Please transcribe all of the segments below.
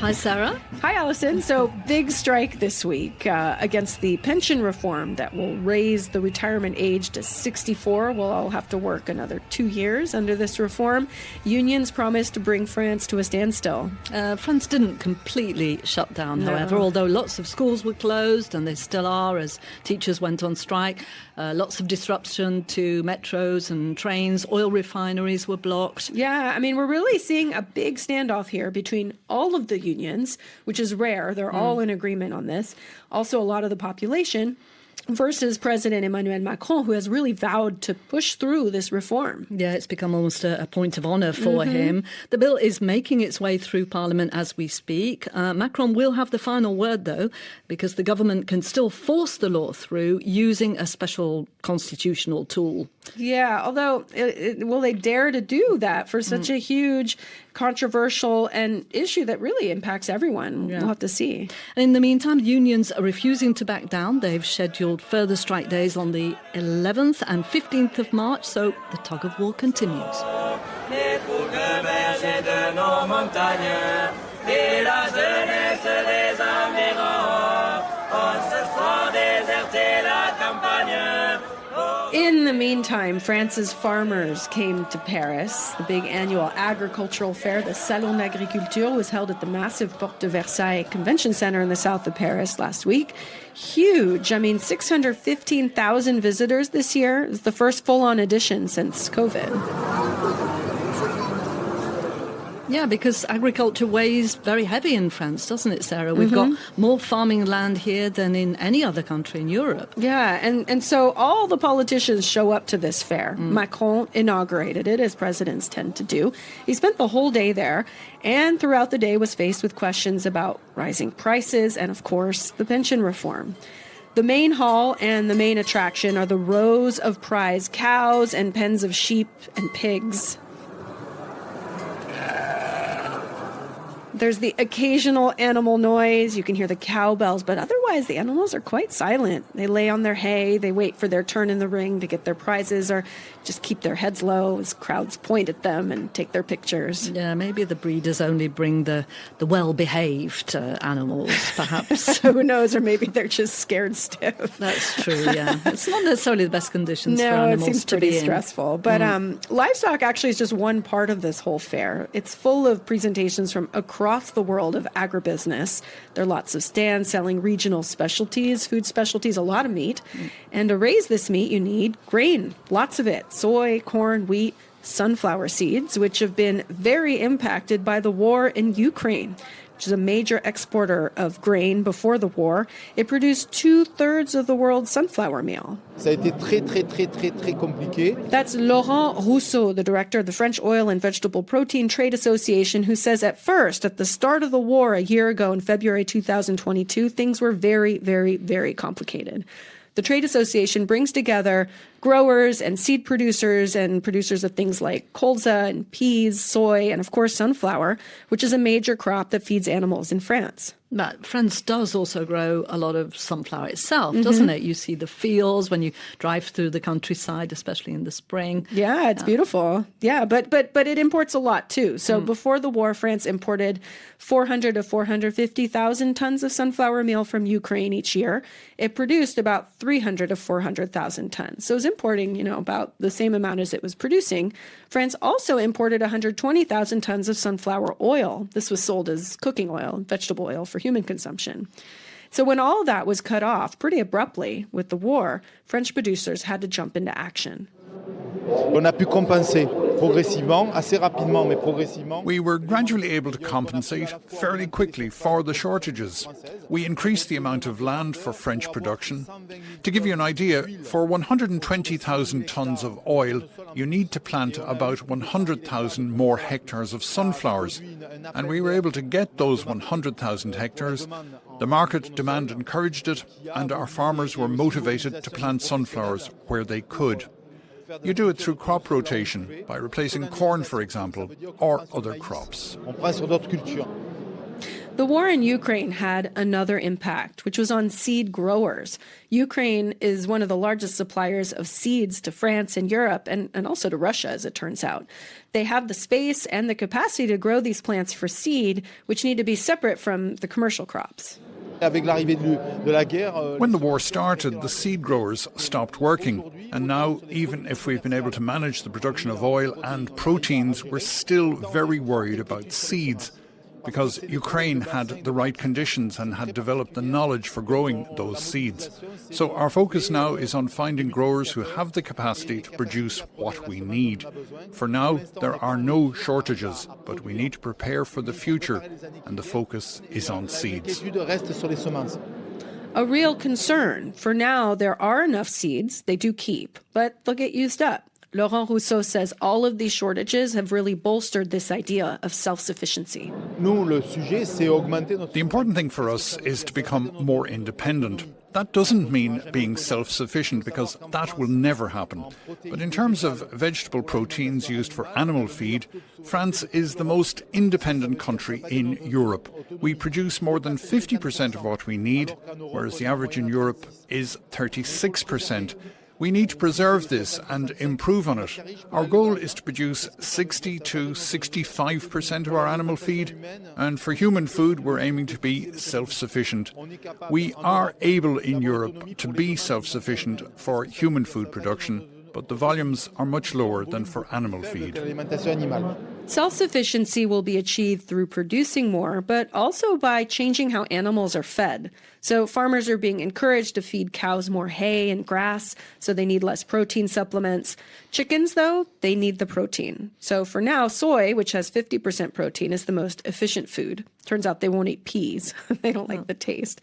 Hi, Sarah. Hi, Alison. So, big strike this week against the pension reform that will raise the retirement age to 64. We'll all have to work another 2 years under this reform. Unions promised to bring France to a standstill. France didn't completely shut down, however, although lots of schools were closed, and they still are as teachers went on strike. Lots of disruption to metros and trains. Oil refineries were blocked. Yeah, I mean, we're really seeing a big standoff here between all of the unions, which is rare. They're all in agreement on this. Also, a lot of the population versus President Emmanuel Macron, who has really vowed to push through this reform. Yeah, it's become almost a point of honour for him. The bill is making its way through Parliament as we speak. Macron will have the final word, though, because the government can still force the law through using a special constitutional tool. Yeah, although will they dare to do that for such a huge, controversial and issue that really impacts everyone? Yeah. We'll have to see. And in the meantime, unions are refusing to back down. They've scheduled further strike days on the 11th and 15th of March, so the tug of war continues. In the meantime, France's farmers came to Paris. The big annual agricultural fair, the Salon d'Agriculture, was held at the massive Porte de Versailles Convention Center in the south of Paris last week. Huge. I mean, 615,000 visitors this year. It's the first full-on edition since COVID. Yeah, because agriculture weighs very heavy in France, doesn't it, Sarah? We've got more farming land here than in any other country in Europe. Yeah, and so all the politicians show up to this fair. Macron inaugurated it, as presidents tend to do. He spent the whole day there, and throughout the day was faced with questions about rising prices and, of course, the pension reform. The main hall and the main attraction are the rows of prize cows and pens of sheep and pigs. There's the occasional animal noise. You can hear the cowbells, but otherwise the animals are quite silent. They lay on their hay. They wait for their turn in the ring to get their prizes or just keep their heads low as crowds point at them and take their pictures. Yeah, maybe the breeders only bring the well-behaved animals, perhaps. Who knows? Or maybe they're just scared stiff. That's true, yeah. It's not necessarily the best conditions for animals it seems to pretty be stressful. But livestock actually is just one part of this whole fair. It's full of presentations from across the world of agribusiness. There are lots of stands selling regional specialties, food specialties, a lot of meat. And to raise this meat, you need grain, lots of it. Soy, corn, wheat, sunflower seeds, which have been very impacted by the war in Ukraine, which is a major exporter of grain before the war. It produced 2/3 of the world's sunflower meal. Ça a été très compliqué. That's Laurent Rousseau, the director of the French Oil and Vegetable Protein Trade Association, who says at first, at the start of the war a year ago in February 2022, things were very, very, very complicated. The trade association brings together growers and seed producers and producers of things like colza and peas, soy, and of course sunflower, which is a major crop that feeds animals in France. But France does also grow a lot of sunflower itself, doesn't it? You see the fields when you drive through the countryside, especially in the spring. Yeah, it's beautiful. Yeah, but it imports a lot too. So before the war, France imported 400 to 450,000 tons of sunflower meal from Ukraine each year. It produced about 300 to 400,000 tons. So it was importing, about the same amount as it was producing. France also imported 120,000 tons of sunflower oil. This was sold as cooking oil, vegetable oil for human consumption. So when all that was cut off pretty abruptly with the war, French producers had to jump into action. On a pu compenser progressivement, assez rapidement, mais progressivement. We were gradually able to compensate fairly quickly for the shortages. We increased the amount of land for French production. To give you an idea, for 120,000 tonnes of oil, you need to plant about 100,000 more hectares of sunflowers. And we were able to get those 100,000 hectares. The market demand encouraged it, and our farmers were motivated to plant sunflowers where they could. You do it through crop rotation, by replacing corn, for example, or other crops. The war in Ukraine had another impact, which was on seed growers. Ukraine is one of the largest suppliers of seeds to France and Europe, and also to Russia, as it turns out. They have the space and the capacity to grow these plants for seed, which need to be separate from the commercial crops. When the war started, the seed growers stopped working. And now, even if we've been able to manage the production of oil and proteins, we're still very worried about seeds, because Ukraine had the right conditions and had developed the knowledge for growing those seeds. So our focus now is on finding growers who have the capacity to produce what we need. For now, there are no shortages, but we need to prepare for the future, and the focus is on seeds. A real concern. For now, there are enough seeds, they do keep, but they'll get used up. Laurent Rousseau says all of these shortages have really bolstered this idea of self-sufficiency. The important thing for us is to become more independent. That doesn't mean being self-sufficient, because that will never happen. But in terms of vegetable proteins used for animal feed, France is the most independent country in Europe. We produce more than 50% of what we need, whereas the average in Europe is 36%. We need to preserve this and improve on it. Our goal is to produce 60 to 65% of our animal feed, and for human food we're aiming to be self-sufficient. We are able in Europe to be self-sufficient for human food production, but the volumes are much lower than for animal feed. Self-sufficiency will be achieved through producing more, but also by changing how animals are fed. So farmers are being encouraged to feed cows more hay and grass, so they need less protein supplements. Chickens, though, they need the protein. So for now, soy, which has 50% protein, is the most efficient food. Turns out they won't eat peas. They don't like the taste.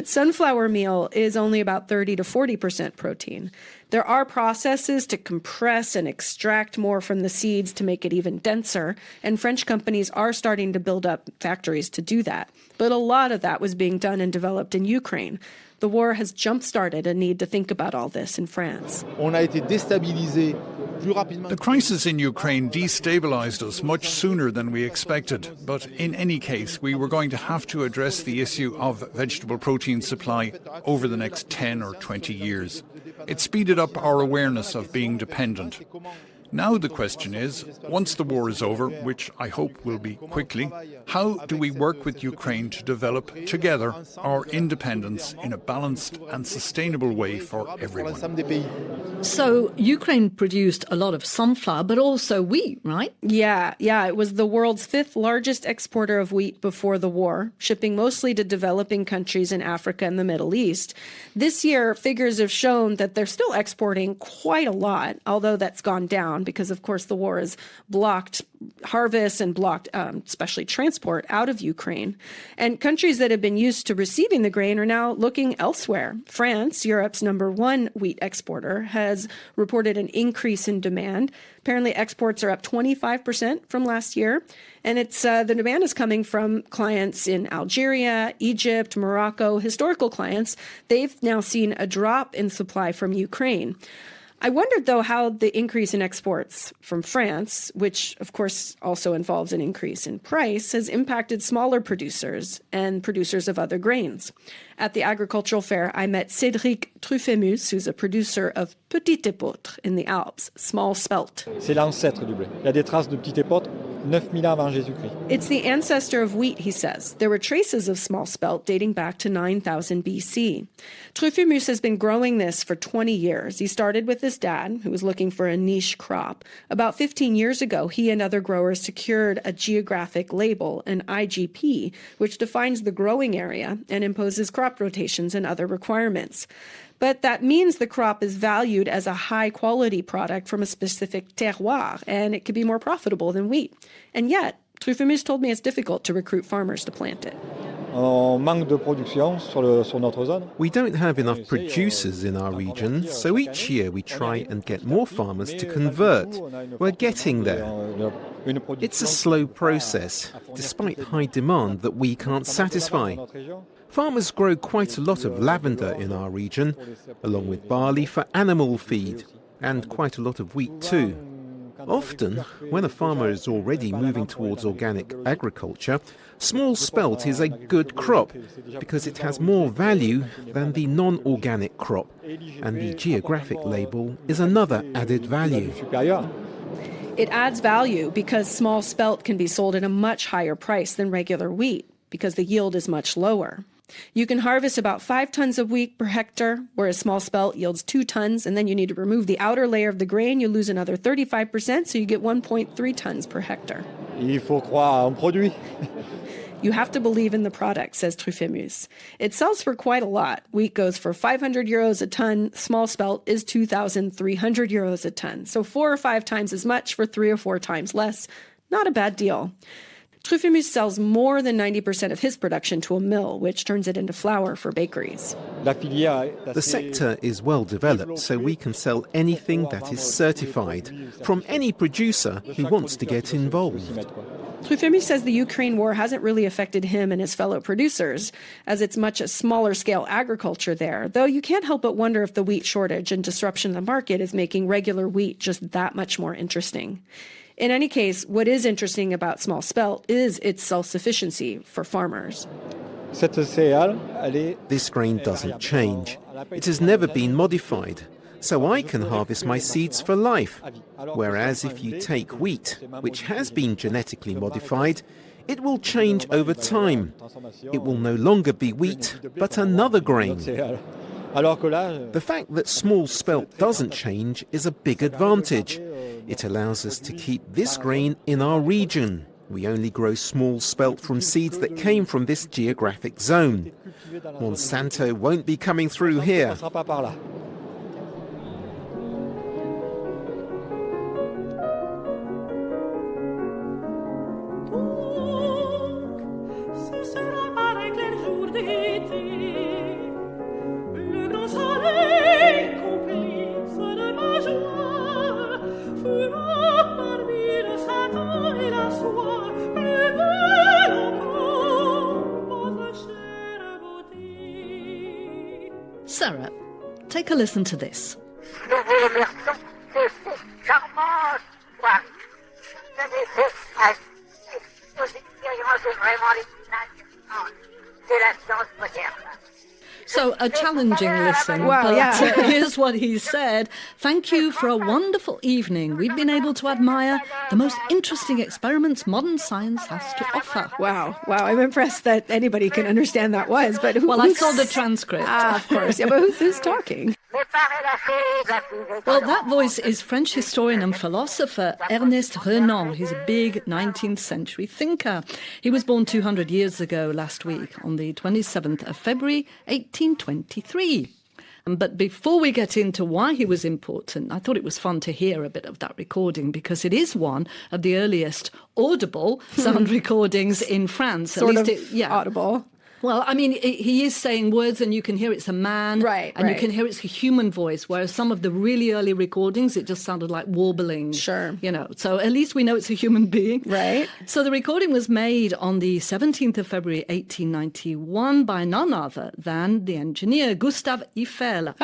Sunflower meal is only about 30 to 40% protein. There are processes to compress and extract more from the seeds to make it even denser, and French companies are starting to build up factories to do that. But a lot of that was being done and developed in Ukraine. The war has jump-started a need to think about all this in France. The crisis in Ukraine destabilized us much sooner than we expected, but in any case, we were going to have to address the issue of vegetable protein supply over the next 10 or 20 years. It speeded up our awareness of being dependent. Now the question is, once the war is over, which I hope will be quickly, how do we work with Ukraine to develop together our independence in a balanced and sustainable way for everyone? So Ukraine produced a lot of sunflower, but also wheat, right? Yeah. It was the world's 5th largest exporter of wheat before the war, shipping mostly to developing countries in Africa and the Middle East. This year, figures have shown that they're still exporting quite a lot, although that's gone down because, of course, the war has blocked harvests and blocked especially transport out of Ukraine. And countries that have been used to receiving the grain are now looking elsewhere. France, Europe's #1 wheat exporter, has reported an increase in demand. Apparently exports are up 25% from last year. And it's the demand is coming from clients in Algeria, Egypt, Morocco, historical clients. They've now seen a drop in supply from Ukraine. I wondered, though, how the increase in exports from France, which, of course, also involves an increase in price, has impacted smaller producers and producers of other grains. At the agricultural fair, I met Cédric Truffemus, who's a producer of petit épeautre in the Alps, small spelt. C'est l'ancêtre du blé. Il y a des traces de petit épeautre 9000 ans avant Jésus-Christ. It's the ancestor of wheat, he says. There were traces of small spelt dating back to 9000 BC. Truffemus has been growing this for 20 years. He started with his dad, who was looking for a niche crop. About 15 years ago, he and other growers secured a geographic label, an IGP, which defines the growing area and imposes crop rotations and other requirements. But that means the crop is valued as a high-quality product from a specific terroir, and it could be more profitable than wheat. And yet, Truffemus told me it's difficult to recruit farmers to plant it. We don't have enough producers in our region, so each year we try and get more farmers to convert. We're getting there. It's a slow process, despite high demand that we can't satisfy. Farmers grow quite a lot of lavender in our region, along with barley for animal feed, and quite a lot of wheat too. Often, when a farmer is already moving towards organic agriculture, small spelt is a good crop because it has more value than the non-organic crop, and the geographic label is another added value. It adds value because small spelt can be sold at a much higher price than regular wheat because the yield is much lower. You can harvest about 5 tons of wheat per hectare, whereas small spelt yields 2 tons, and then you need to remove the outer layer of the grain. You lose another 35%, so you get 1.3 tons per hectare. Il faut croire en produit. You have to believe in the product, says Truffaut. It sells for quite a lot. Wheat goes for 500 euros a ton. Small spelt is 2,300 euros a ton. So 4 or 5 times as much for 3 or 4 times less. Not a bad deal. Truffaut sells more than 90% of his production to a mill, which turns it into flour for bakeries. The sector is well developed, so we can sell anything that is certified from any producer who wants to get involved. Truffaut says the Ukraine war hasn't really affected him and his fellow producers, as it's much a smaller scale agriculture there, though you can't help but wonder if the wheat shortage and disruption of the market is making regular wheat just that much more interesting. In any case, what is interesting about small spelt is its self-sufficiency for farmers. This grain doesn't change. It has never been modified, so I can harvest my seeds for life. Whereas if you take wheat, which has been genetically modified, it will change over time. It will no longer be wheat, but another grain. The fact that small spelt doesn't change is a big advantage. It allows us to keep this grain in our region. We only grow small spelt from seeds that came from this geographic zone. Monsanto won't be coming through here. Sarah, take a listen to this. So a challenging listen. Wow, but yeah. Here's what he said. Thank you for a wonderful evening. We've been able to admire the most interesting experiments modern science has to offer. Wow. I'm impressed that anybody can understand that was. But Well, I saw the transcript. Of course. Yeah, but who's talking? Well, that voice is French historian and philosopher Ernest Renan. He's a big 19th century thinker. He was born 200 years ago last week on the 27th of February, 1823. But before we get into why he was important, I thought it was fun to hear a bit of that recording because it is one of the earliest audible sound recordings in France. Sort of audible. Well, I mean, he is saying words and you can hear it's a man. Right, and you can hear it's a human voice, whereas some of the really early recordings, it just sounded like warbling. Sure. You know, so at least we know it's a human being. Right. So the recording was made on the 17th of February, 1891 by none other than the engineer Gustave Eiffel.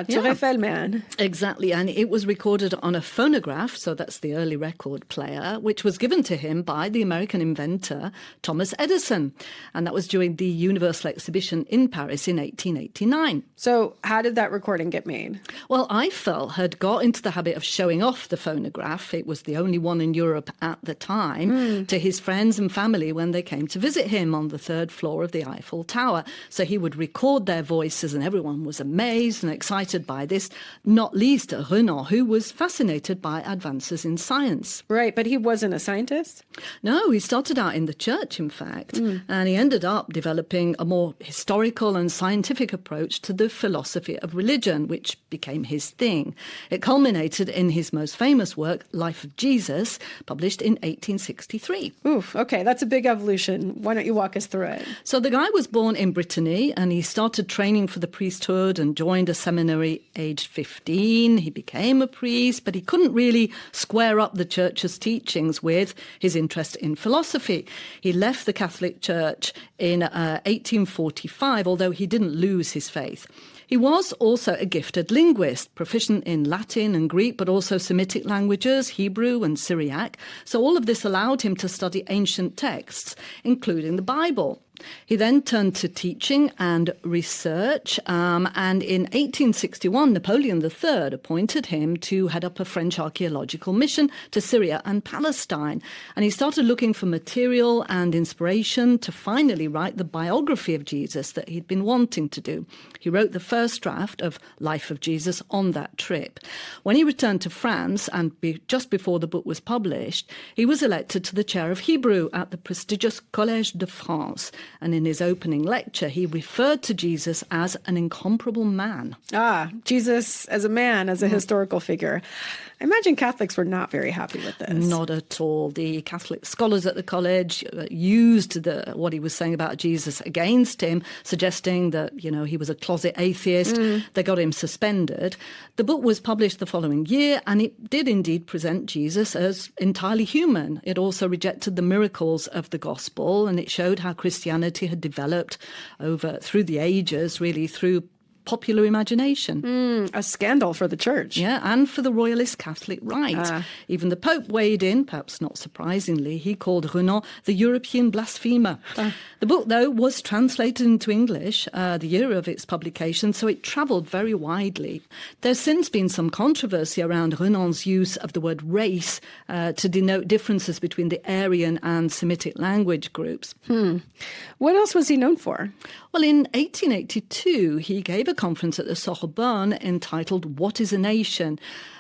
Tour Eiffel man. Exactly. And it was recorded on a phonograph, so that's the early record player, which was given to him by the American inventor Thomas Edison. And that was during the Universal Exhibition in Paris in 1889. So how did that recording get made? Well, Eiffel had got into the habit of showing off the phonograph. It was the only one in Europe at the time to his friends and family when they came to visit him on the 3rd floor of the Eiffel Tower. So he would record their voices and everyone was amazed and excited by this, not least Renan, who was fascinated by advances in science. Right, but he wasn't a scientist? No, he started out in the church, in fact, and he ended up developing a more historical and scientific approach to the philosophy of religion, which became his thing. It culminated in his most famous work, Life of Jesus, published in 1863. Oof, okay, that's a big evolution. Why don't you walk us through it? So the guy was born in Brittany and he started training for the priesthood and joined a seminary aged 15. He became a priest, but he couldn't really square up the church's teachings with his interest in philosophy. He left the Catholic Church in 1845, although he didn't lose his faith. He was also a gifted linguist, proficient in Latin and Greek, but also Semitic languages, Hebrew and Syriac. So all of this allowed him to study ancient texts, including the Bible. He then turned to teaching and research, and in 1861, Napoleon III appointed him to head up a French archaeological mission to Syria and Palestine. And he started looking for material and inspiration to finally write the biography of Jesus that he'd been wanting to do. He wrote the first draft of Life of Jesus on that trip. When he returned to France, and just before the book was published, he was elected to the chair of Hebrew at the prestigious Collège de France. And in his opening lecture, he referred to Jesus as an incomparable man. Jesus as a man, as a historical figure. I imagine Catholics were not very happy with this. Not at all. The Catholic scholars at the college used what he was saying about Jesus against him, suggesting that, he was a closet atheist. They got him suspended. The book was published the following year, and it did indeed present Jesus as entirely human. It also rejected the miracles of the gospel, and it showed how Christianity had developed through the ages, really through popular imagination. A scandal for the church. Yeah, and for the royalist Catholic right. Even the Pope weighed in, perhaps not surprisingly. He called Renan the European blasphemer. The book, though, was translated into English the year of its publication, so it travelled very widely. There's since been some controversy around Renan's use of the word race to denote differences between the Aryan and Semitic language groups. What else was he known for? Well, in 1882, he gave a conference at the Sorbonne entitled What is a Nation?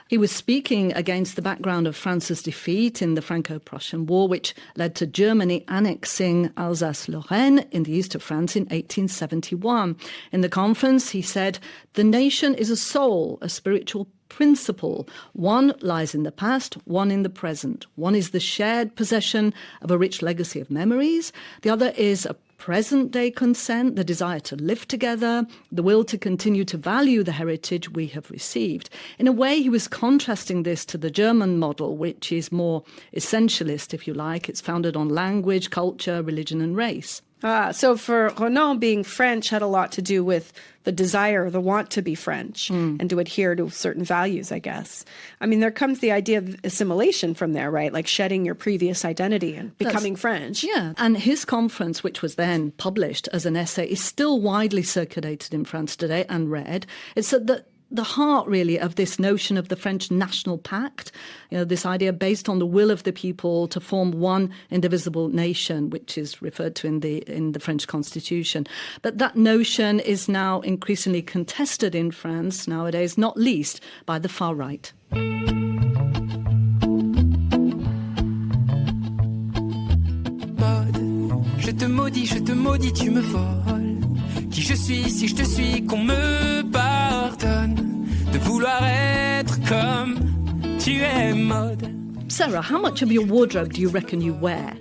He was speaking against the background of France's defeat in the Franco-Prussian War, which led to Germany annexing Alsace-Lorraine in the east of France in 1871. In the conference, he said, "The nation is a soul, a spiritual principle. One lies in the past, one in the present. One is the shared possession of a rich legacy of memories. The other is a present-day consent, the desire to live together, the will to continue to value the heritage we have received." In a way, he was contrasting this to the German model, which is more essentialist, if you like. It's founded on language, culture, religion and race. So for Renan, being French had a lot to do with the desire, the want to be French and to adhere to certain values, I guess. I mean, there comes the idea of assimilation from there, right? Like shedding your previous identity and becoming French. Yeah, and his conference, which was then published as an essay, is still widely circulated in France today and read. It's the heart, really, of this notion of the French national pact, this idea based on the will of the people to form one indivisible nation, which is referred to in the French constitution. But that notion is now increasingly contested in France nowadays, not least by the far right. Je te maudis, tu me voles. Qui je suis, si je te suis, qu'on me pardonne de vouloir être comme tu es mode. Sarah, how much of your wardrobe do you reckon you wear?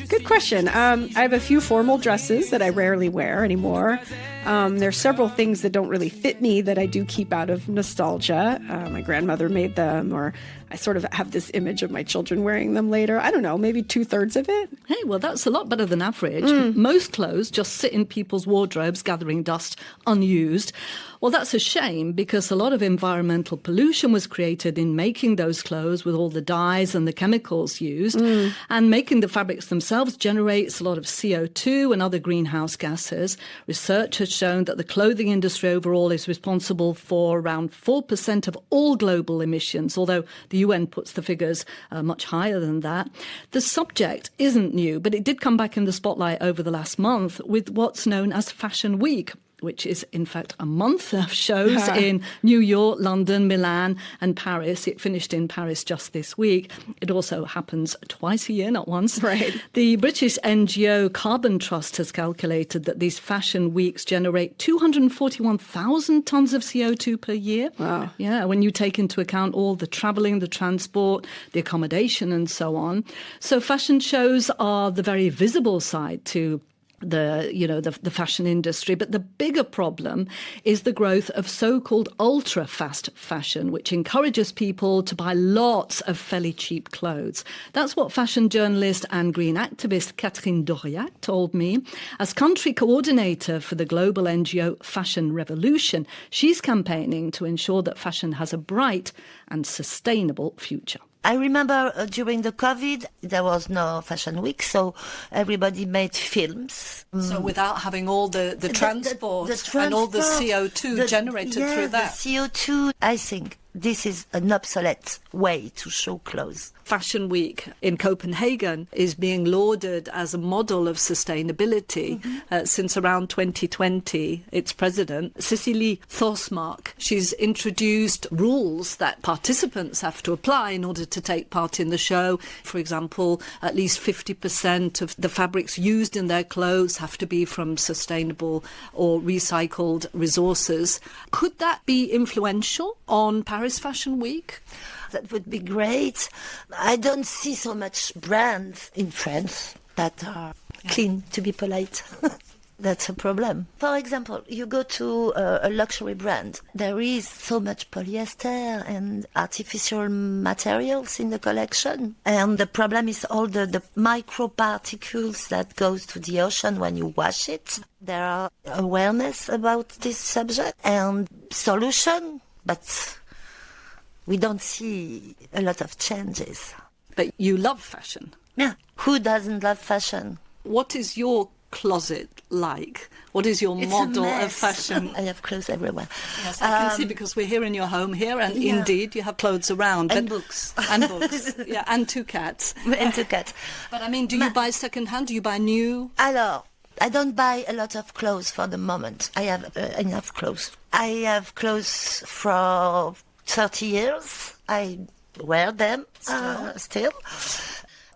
Good question. I have a few formal dresses that I rarely wear anymore. There's several things that don't really fit me that I do keep out of nostalgia. My grandmother made them, or I sort of have this image of my children wearing them later. I don't know, maybe 2/3 of it. Hey, well, that's a lot better than average. Most clothes just sit in people's wardrobes, gathering dust unused. Well, that's a shame, because a lot of environmental pollution was created in making those clothes with all the dyes and the chemicals used. And making the fabrics themselves generates a lot of CO2 and other greenhouse gases. Research has shown that the clothing industry overall is responsible for around 4% of all global emissions, although the UN puts the figures much higher than that. The subject isn't new, but it did come back in the spotlight over the last month with what's known as Fashion Week, which is, in fact, a month of shows in New York, London, Milan and Paris. It finished in Paris just this week. It also happens twice a year, not once. Right. The British NGO Carbon Trust has calculated that these fashion weeks generate 241,000 tonnes of CO2 per year. Wow. Yeah, when you take into account all the travelling, the transport, the accommodation and so on. So fashion shows are the very visible side to the fashion industry. But the bigger problem is the growth of so-called ultra-fast fashion, which encourages people to buy lots of fairly cheap clothes. That's what fashion journalist and green activist Catherine Doriac told me. As country coordinator for the global NGO Fashion Revolution, she's campaigning to ensure that fashion has a bright and sustainable future. I remember during the COVID, there was no fashion week, so everybody made films. So without having all the transport and all the CO2 generated through that. The CO2, I think this is an obsolete way to show clothes. Fashion Week in Copenhagen is being lauded as a model of sustainability since around 2020. Its president, Cecilie Thorsmark, she's introduced rules that participants have to apply in order to take part in the show. For example, at least 50% of the fabrics used in their clothes have to be from sustainable or recycled resources. Could that be influential on Paris Fashion Week? That would be great. I don't see so much brands in France that are clean, to be polite. That's a problem. For example, you go to a luxury brand. There is so much polyester and artificial materials in the collection. And the problem is all the microparticles that goes to the ocean when you wash it. There are awareness about this subject and solution, but we don't see a lot of changes. But you love fashion. Yeah. Who doesn't love fashion? What is your closet like? What is your model of fashion? I have clothes everywhere. Yes, I can see, because we're here in your home here, and indeed you have clothes around. And books. And books, yeah, and 2 cats. And 2 cats. But I mean, do you buy second-hand? Do you buy new? Alors, I don't buy a lot of clothes for the moment. I have enough clothes. I have clothes for 30 years. I wear them still.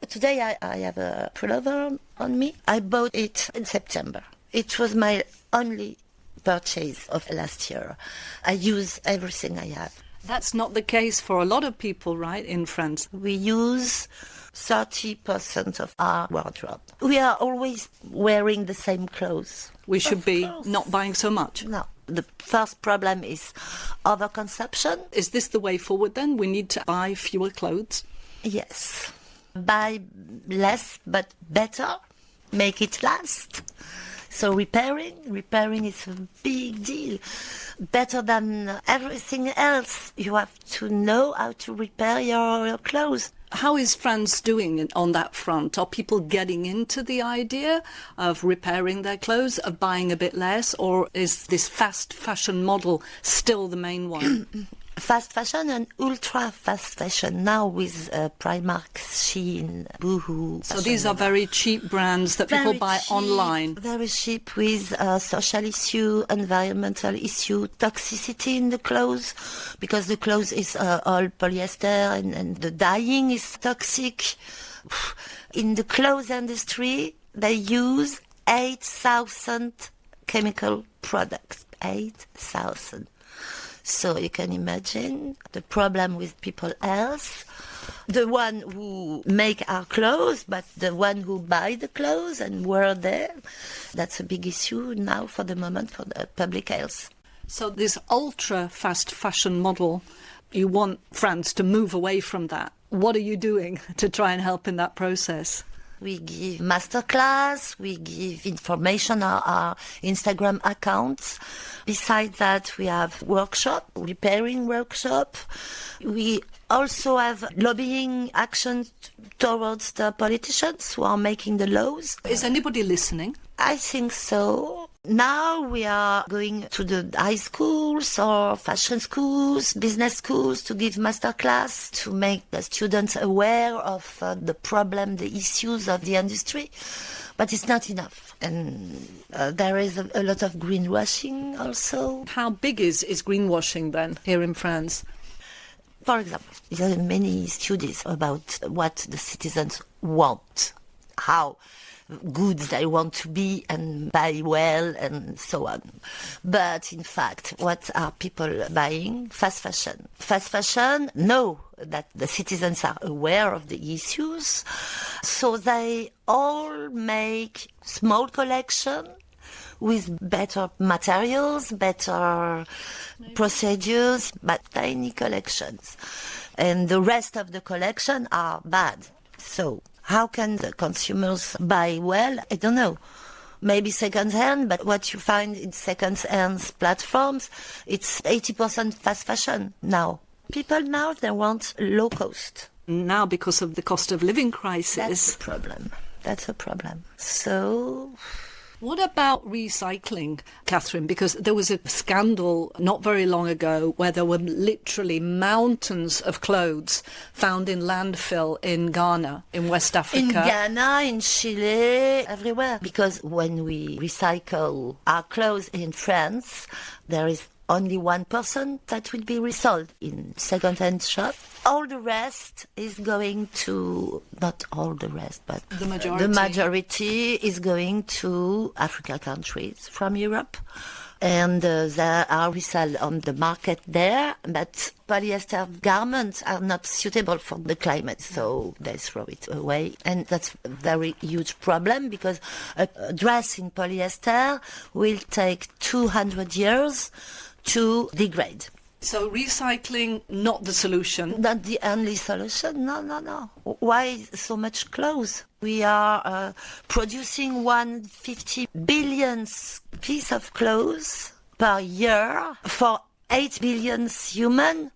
Today I have a pullover on me. I bought it in September. It was my only purchase of last year. I use everything I have. That's not the case for a lot of people, right, in France? We use 30% of our wardrobe. We are always wearing the same clothes. We should be not buying so much. No. The first problem is overconsumption. Is this the way forward then? We need to buy fewer clothes? Yes. Buy less but better. Make it last. So repairing is a big deal. Better than everything else. You have to know how to repair your clothes. How is France doing on that front? Are people getting into the idea of repairing their clothes, of buying a bit less, or is this fast fashion model still the main one? Fast fashion and ultra fast fashion now with Primark, Shein, Boohoo. So these are very cheap brands that people buy online. Very cheap, with social issue, environmental issue, toxicity in the clothes, because the clothes is all polyester and the dyeing is toxic. In the clothes industry, they use 8,000 chemical products. 8,000. So you can imagine the problem with people else. The one who make our clothes, but the one who buy the clothes and wear them. That's a big issue now for the moment for the public health. So this ultra-fast fashion model, you want France to move away from that. What are you doing to try and help in that process? We give masterclass, we give information on our Instagram accounts. Besides that, we have repairing workshop. We also have lobbying actions towards the politicians who are making the laws. Is anybody listening? I think so. Now we are going to the high schools or fashion schools, business schools to give masterclass to make the students aware of the problem, the issues of the industry. But it's not enough. And there is a lot of greenwashing also. How big is greenwashing then here in France? For example, there are many studies about what the citizens want, how good they want to be and buy well and so on. But in fact, what are people buying? Fast fashion. Fast fashion, know that the citizens are aware of the issues. So they all make small collection with better materials, better procedures, but tiny collections. And the rest of the collection are bad. So how can the consumers buy well? I don't know. Maybe second-hand, but what you find in second-hand platforms, it's 80% fast fashion now. People now, they want low cost. Now, because of the cost of living crisis. That's a problem. So... What about recycling, Catherine? Because there was a scandal not very long ago where there were literally mountains of clothes found in landfill in Ghana, in West Africa. In Ghana, in Chile, everywhere. Because when we recycle our clothes in France, there is only 1% that will be resold in second-hand shop. All the rest is going to, not all the rest, but the majority is going to African countries from Europe. And they are resold on the market there, but polyester garments are not suitable for the climate, so they throw it away. And that's a very huge problem because a dress in polyester will take 200 years to degrade. So recycling, not the solution? Not the only solution, no. Why so much clothes? We are producing 150 billion piece of clothes per year for 8 billion humans.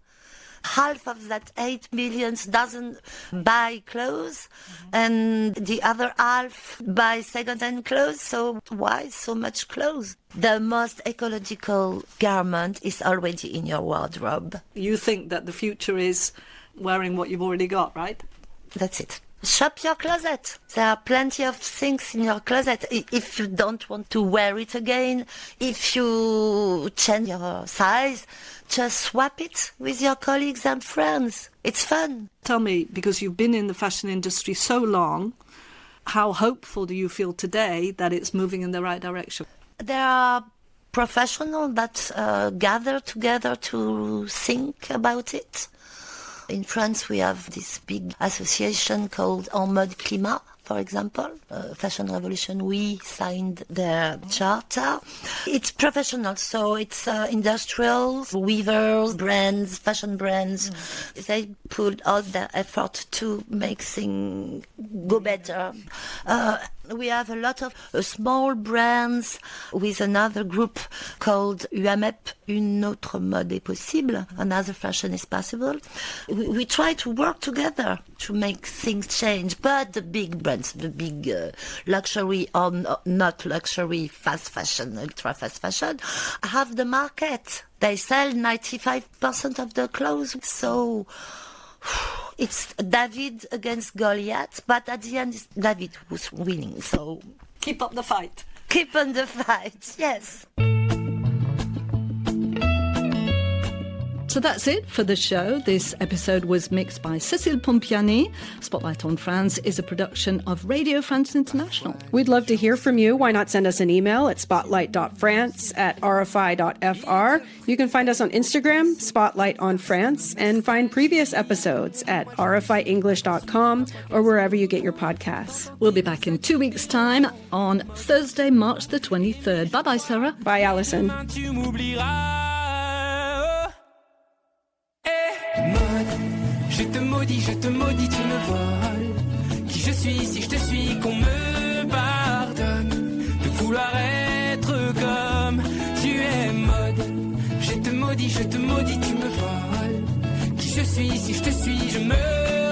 Half of that 8 billion doesn't buy clothes, and the other half buy second-hand clothes. So why so much clothes? The most ecological garment is already in your wardrobe. You think that the future is wearing what you've already got, right? That's it. Shop your closet. There are plenty of things in your closet. If you don't want to wear it again, if you change your size, just swap it with your colleagues and friends. It's fun. Tell me, because you've been in the fashion industry so long, how hopeful do you feel today that it's moving in the right direction? There are professionals that gather together to think about it. In France, we have this big association called En Mode Climat, for example. Fashion Revolution, we signed their charter. It's professional, so it's industrials, weavers, brands, fashion brands. They put all their effort to make things go better. We have a lot of small brands with another group called UAMEP, Une autre mode est possible, another fashion is possible. We try to work together to make things change, but the big brands, the big luxury or not luxury, fast fashion, ultra fast fashion, have the market. They sell 95% of the clothes, so... It's David against Goliath, but at the end, it's David who's winning, so... Keep up the fight. Keep on the fight, yes. So that's it for the show. This episode was mixed by Cécile Pompiani. Spotlight on France is a production of Radio France International. We'd love to hear from you. Why not send us an email at spotlight.france@rfi.fr. You can find us on Instagram, Spotlight on France, and find previous episodes at rfienglish.com or wherever you get your podcasts. We'll be back in 2 weeks' time on Thursday, March the 23rd. Bye-bye, Sarah. Bye, Alison. Mode, je te maudis, tu me voles. Qui je suis si je te suis, qu'on me pardonne de vouloir être comme tu es. Mode, je te maudis, tu me voles. Qui je suis si je te suis, je me